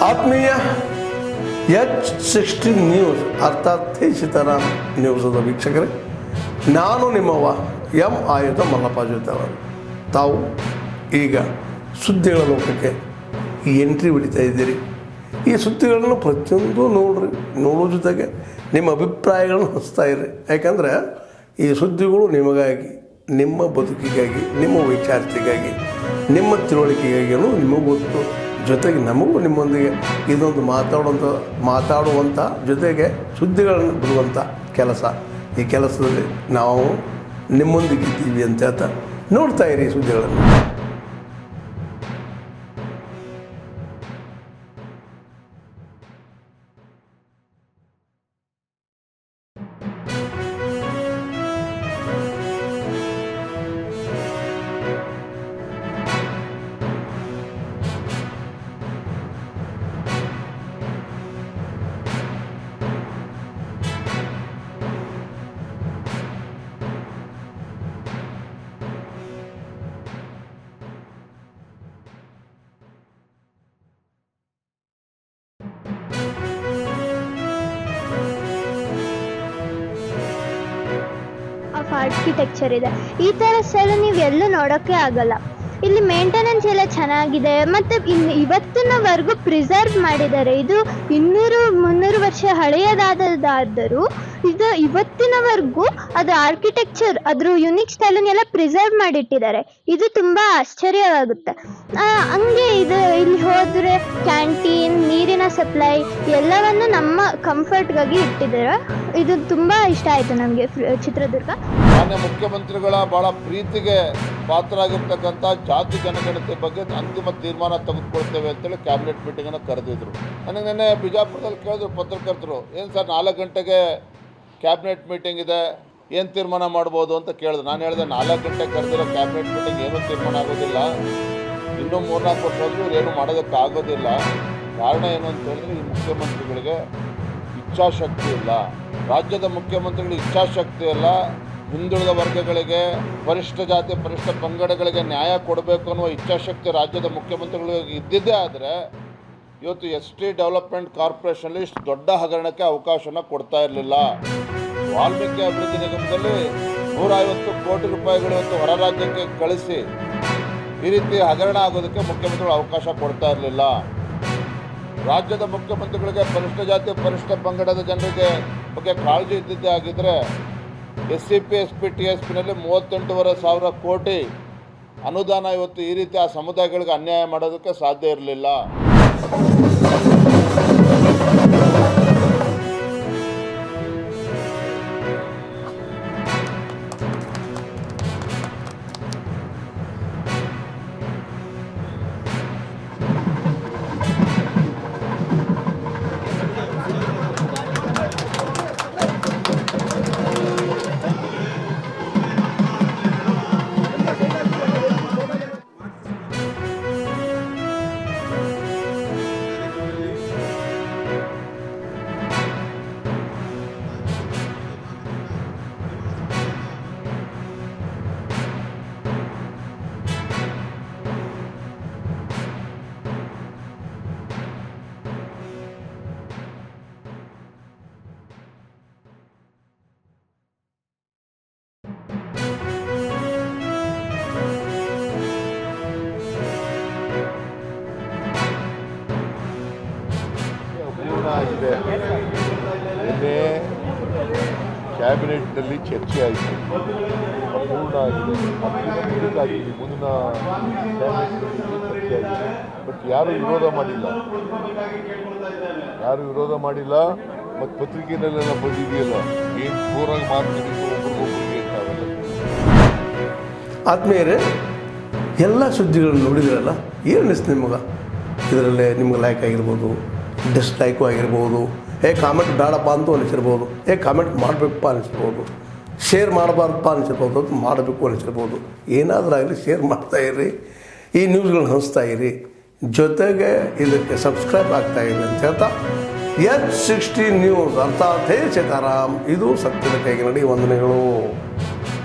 ಆತ್ಮೀಯ H60 news ಅರ್ಥಾತ್ ಸೀತಾರಾಮ್ ನ್ಯೂಸದ ವೀಕ್ಷಕರೇ, ನಾನು ನಿಮ್ಮವ ಎಂ ಆಯುಧ ಮಲ್ಲಪ್ಪ ಜೊತೆವರು. ತಾವು ಈಗ ಸುದ್ದಿಗಳ ಲೋಕಕ್ಕೆ ಎಂಟ್ರಿ ಹೊಡಿತಾ ಇದ್ದೀರಿ. ಈ ಸುದ್ದಿಗಳನ್ನು ಪ್ರತಿಯೊಂದು ನೋಡೋ ಜೊತೆಗೆ ನಿಮ್ಮ ಅಭಿಪ್ರಾಯಗಳನ್ನು ಹಂಚ್ತಾ ಇರಿ. ಯಾಕಂದರೆ ಈ ಸುದ್ದಿಗಳು ನಿಮಗಾಗಿ, ನಿಮ್ಮ ಬದುಕಿಗಾಗಿ, ನಿಮ್ಮ ವೈಚಾರಿಕೆಗಾಗಿ, ನಿಮ್ಮ ತಿಳುವಳಿಕೆಗಾಗಿಯೂ ನಿಮಗೂ ಗೊತ್ತು. ಜೊತೆಗೆ ನಮಗೂ ನಿಮ್ಮೊಂದಿಗೆ ಇದೊಂದು ಮಾತಾಡುವಂಥ ಜೊತೆಗೆ ಸುದ್ದಿಗಳನ್ನು ಬಿಡುವಂಥ ಕೆಲಸ. ಈ ಕೆಲಸದಲ್ಲಿ ನಾವು ನಿಮ್ಮೊಂದಿಗೆ ಇದ್ದೀವಿ ಅಂತ ಹೇಳ್ತಾ ನೋಡ್ತಾ ಇರಿ ಸುದ್ದಿಗಳನ್ನು. ಆರ್ಕಿಟೆಕ್ಚರ್ ಇದೆ. ಈ ಥರ ಸ್ಥಳ ನೀವು ಎಲ್ಲೂ ನೋಡೋಕ್ಕೆ ಆಗಲ್ಲ. ಇಲ್ಲಿ ಮೇಂಟೆನೆನ್ಸ್ ಎಲ್ಲ ಚೆನ್ನಾಗಿದೆ ಮತ್ತು ಇವತ್ತಿನವರೆಗೂ ಪ್ರಿಸರ್ವ್ ಮಾಡಿದ್ದಾರೆ. ಇದು 200-300 ವರ್ಷ ಹಳೆಯದಾದರೂ ಇದು ಇವತ್ತಿನವರೆಗೂ ಅದು ಆರ್ಕಿಟೆಕ್ಚರ್ ಅದ್ರ ಯುನಿಕ್ ಸ್ಟೈಲನ್ನೆಲ್ಲ ಪ್ರಿಸರ್ವ್ ಮಾಡಿಟ್ಟಿದ್ದಾರೆ. ಇದು ತುಂಬ ಆಶ್ಚರ್ಯವಾಗುತ್ತೆ. ಹಂಗೆ ಇಲ್ಲಿ ಹೋದರೆ ಕ್ಯಾಂಟೀನ್, ನೀರಿನ ಸಪ್ಲೈ ಎಲ್ಲವನ್ನು ನಮ್ಮ ಕಂಫರ್ಟ್ಗಾಗಿ ಇಟ್ಟಿದ್ದಾರೆ. ಇದು ತುಂಬ ಇಷ್ಟ ಆಯಿತು ನಮಗೆ ಚಿತ್ರದುರ್ಗ. ಮಾನ್ಯ ಮುಖ್ಯಮಂತ್ರಿಗಳ ಭಾಳ ಪ್ರೀತಿಗೆ ಪಾತ್ರರಾಗಿರ್ತಕ್ಕಂಥ ಜಾತಿ ಜನಗಣತಿ ಬಗ್ಗೆ ಅಂತಿಮ ತೀರ್ಮಾನ ತೆಗೆದುಕೊಳ್ತೇವೆ ಅಂತೇಳಿ ಕ್ಯಾಬಿನೆಟ್ ಮೀಟಿಂಗನ್ನು ಕರೆದಿದ್ರು. ನನಗೆ ನೆನ್ನೆ ಬಿಜಾಪುರದಲ್ಲಿ ಕೇಳಿದ್ರು ಪತ್ರಕರ್ತರು, ಏನು ಸರ್ 4 ಗಂಟೆಗೆ ಕ್ಯಾಬಿನೆಟ್ ಮೀಟಿಂಗ್ ಇದೆ, ಏನು ತೀರ್ಮಾನ ಮಾಡ್ಬೋದು ಅಂತ ಕೇಳಿದ್ರು. ನಾನು ಹೇಳಿದೆ 4 ಗಂಟೆಗೆ ಕರೆದಿರೋ ಕ್ಯಾಬಿನೆಟ್ ಮೀಟಿಂಗ್ ಏನೂ ತೀರ್ಮಾನ ಆಗೋದಿಲ್ಲ, ಇನ್ನೂ 3-4 ವರ್ಷ ಆದರೂ ಏನೂ ಮಾಡೋದಕ್ಕಾಗೋದಿಲ್ಲ. ಕಾರಣ ಏನು ಅಂತ ಹೇಳಿದ್ರೆ ಈ ಮುಖ್ಯಮಂತ್ರಿಗಳಿಗೆ ಇಚ್ಛಾಶಕ್ತಿ ಇಲ್ಲ. ರಾಜ್ಯದ ಮುಖ್ಯಮಂತ್ರಿಗಳಿಗೆ ಇಚ್ಛಾಶಕ್ತಿ ಇಲ್ಲ. ಹಿಂದುಳಿದ ವರ್ಗಗಳಿಗೆ, ಪರಿಶಿಷ್ಟ ಜಾತಿ, ಪರಿಶಿಷ್ಟ ಪಂಗಡಗಳಿಗೆ ನ್ಯಾಯ ಕೊಡಬೇಕು ಅನ್ನುವ ಇಚ್ಛಾಶಕ್ತಿ ರಾಜ್ಯದ ಮುಖ್ಯಮಂತ್ರಿಗಳಿಗೆ ಇದ್ದಿದ್ದೇ ಆದರೆ ಇವತ್ತು ST ಡೆವಲಪ್ಮೆಂಟ್ ಕಾರ್ಪೊರೇಷನಲ್ಲಿ ಇಷ್ಟು ದೊಡ್ಡ ಹಗರಣಕ್ಕೆ ಅವಕಾಶನ ಕೊಡ್ತಾ ಇರಲಿಲ್ಲ. ವಾಲ್ಮೀಕಿ ಅಭಿವೃದ್ಧಿ ನಿಗಮದಲ್ಲಿ 150 ಕೋಟಿ ರೂಪಾಯಿಗಳು ಇವತ್ತು ಹೊರ ರಾಜ್ಯಕ್ಕೆ ಕಳಿಸಿ ಈ ರೀತಿ ಹಗರಣ ಆಗೋದಕ್ಕೆ ಮುಖ್ಯಮಂತ್ರಿಗಳು ಅವಕಾಶ ಕೊಡ್ತಾ ಇರಲಿಲ್ಲ. ರಾಜ್ಯದ ಮುಖ್ಯಮಂತ್ರಿಗಳಿಗೆ ಪರಿಶಿಷ್ಟ ಜಾತಿ, ಪರಿಶಿಷ್ಟ ಪಂಗಡದ ಜನರಿಗೆ ಬಗ್ಗೆ ಕಾಳಜಿ ಇದ್ದಿದ್ದೇ ಆಗಿದ್ದರೆ SCP, SP, TSPನಲ್ಲಿ 38,500 ಕೋಟಿ ಅನುದಾನ ಇವತ್ತು ಈ ರೀತಿ ಆ ಸಮುದಾಯಗಳಿಗೆ ಅನ್ಯಾಯ ಮಾಡೋದಕ್ಕೆ ಸಾಧ್ಯ ಇರಲಿಲ್ಲ. ಆಗಿದೆ. ನಿನ್ನೆ ಕ್ಯಾಬಿನೆಟ್ನಲ್ಲಿ ಚರ್ಚೆ ಆಯಿತು, ಅಪೂರ್ಣ ಆಗಿದೆ. ಮುಂದಿನ ಕ್ಯಾಬಿನೆಟ್ನಲ್ಲಿ ಚರ್ಚೆ ಆಗಿದೆ. ಬಟ್ ಯಾರೂ ವಿರೋಧ ಮಾಡಿಲ್ಲ. ಮತ್ತು ಪತ್ರಿಕೆಯಲ್ಲೆಲ್ಲ ಬಂದಿದೆಯಲ್ಲ, ಏನು ಜೋರಾಗಿ ಮಾತನಾಡಿದ್ದು ಒಬ್ರಿಗೊಬ್ಬರಿಗೆ ಇರ್ತಾವೆಲ್ಲ. ಆತ್ಮೀಯರೇ, ಎಲ್ಲ ಸುದ್ದಿಗಳನ್ನು ನೋಡಿದ್ರಲ್ಲ, ಏನು ಅನಿಸ್ತು ನಿಮಗೆ? ಇದರಲ್ಲೇ ನಿಮ್ಗೆ ಲೈಕ್ ಆಗಿರ್ಬೋದು, ಡಿಸ್ಲೈಕು ಆಗಿರ್ಬೋದು, ಕಾಮೆಂಟ್ ಬೇಡಪ್ಪ ಅಂತೂ ಅನಿಸಿರ್ಬೋದು, ಕಾಮೆಂಟ್ ಮಾಡಬೇಕಪ್ಪ ಅನಿಸಿರ್ಬೋದು, ಶೇರ್ ಮಾಡಬಾರ್ದಪ್ಪ ಅನಿಸಿರ್ಬೋದು, ಅದು ಮಾಡಬೇಕು ಅನಿಸಿರ್ಬೋದು. ಏನಾದರೂ ಆಗಲಿ ಶೇರ್ ಮಾಡ್ತಾಯಿರಿ, ಈ ನ್ಯೂಸ್ಗಳನ್ನ ಹಂಚ್ತಾ ಇರಿ, ಜೊತೆಗೆ ಇದಕ್ಕೆ ಸಬ್ಸ್ಕ್ರೈಬ್ ಆಗ್ತಾಯಿರಿ ಅಂತ ಹೇಳ್ತಾ H60 ನ್ಯೂಸ್ ಅರ್ಥಾತ್ ಸೀತಾರಾಮ್, ಇದು ಸತ್ಯದ ಕೈಗೆ ನಡಿ. ವಂದನೆಗಳು.